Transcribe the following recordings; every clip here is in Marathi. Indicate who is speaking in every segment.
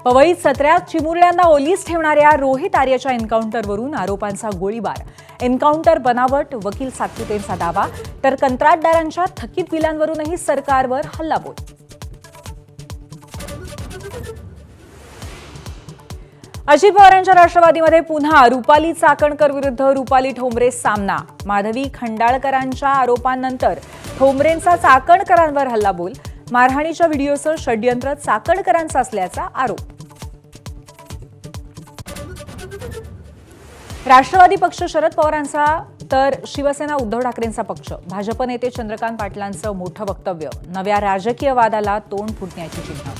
Speaker 1: पवईत सत्र्यात चिमुरड्यांना ओलीस ठेवणाऱ्या रोहित आर्यच्या एन्काउंटरवरून आरोपांचा गोळीबार, एन्काउंटर बनावट, वकील सातपुतेंचा दावा, तर कंत्राटदारांच्या थकीत बिलांवरूनही सरकारवर हल्लाबोल. अजित पवारांच्या राष्ट्रवादीमध्ये पुन्हा रुपाली चाकणकर विरुद्ध रुपाली ठोंबरे सामना. माधवी खंडाळकरांच्या आरोपांनंतर ठोंबरेंचा चाकणकरांवर हल्लाबोल. मारहाणीच्या व्हिडिओचं षड्यंत्र चाकणकरांचा असल्याचा आरोप. राष्ट्रवादी पक्ष शरद पवारांचा तर शिवसेना उद्धव ठाकरेंचा पक्ष. भाजप नेते चंद्रकांत पाटलांचं मोठं वक्तव्य. नव्या राजकीय वादाला तोंड फुटण्याची चिन्ह.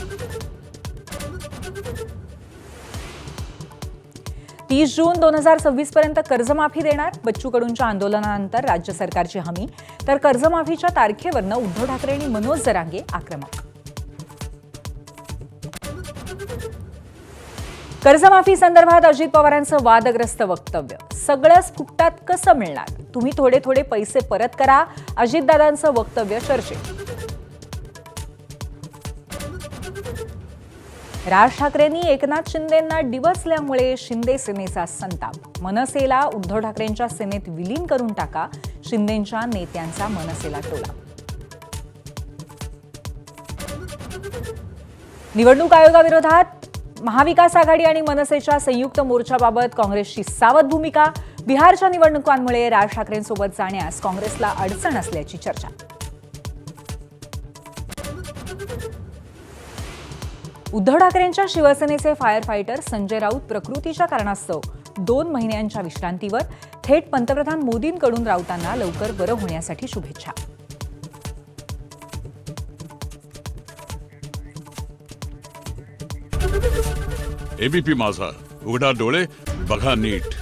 Speaker 1: 30 जून 2026 पर्यंत कर्जमाफी देणार. बच्चू कडूंच्या आंदोलनानंतर राज्य सरकारची हमी. तर कर्जमाफीच्या तारखेवरनं उद्धव ठाकरे आणि मनोज जरांगे आक्रमक. कर्जमाफी संदर्भात अजित पवारांचं वादग्रस्त वक्तव्य. सगळंच फुकटात कसं मिळणार? तुम्ही थोडे थोडे पैसे परत करा. अजितदादांचं वक्तव्य चर्चेत. राज ठाकरेंनी एकनाथ शिंदेंना डिवचल्यामुळे शिंदे सेनेचा संताप. मनसेला उद्धव ठाकरेंच्या सेनेत विलीन करून टाका. शिंदेंच्या नेत्यांचा मनसेला टोला. निवडणूक आयोगाविरोधात महाविकास आघाडी आणि मनसेच्या संयुक्त मोर्चाबाबत काँग्रेसची सावध भूमिका. बिहारच्या निवडणुकांमुळे राज ठाकरेंसोबत जाण्यास काँग्रेसला अडचण असल्याची चर्चा. उद्धव ठाकरेंच्या शिवसेनेचे फायर फायटर संजय राऊत प्रकृतीच्या कारणास्तव 2 महिन्यांच्या विश्रांतीवर. थेट पंतप्रधान मोदींकडून राऊतांना लवकर बरं होण्यासाठी शुभेच्छा.
Speaker 2: एबीपी माझा, उघडा डोळे बघा नीट.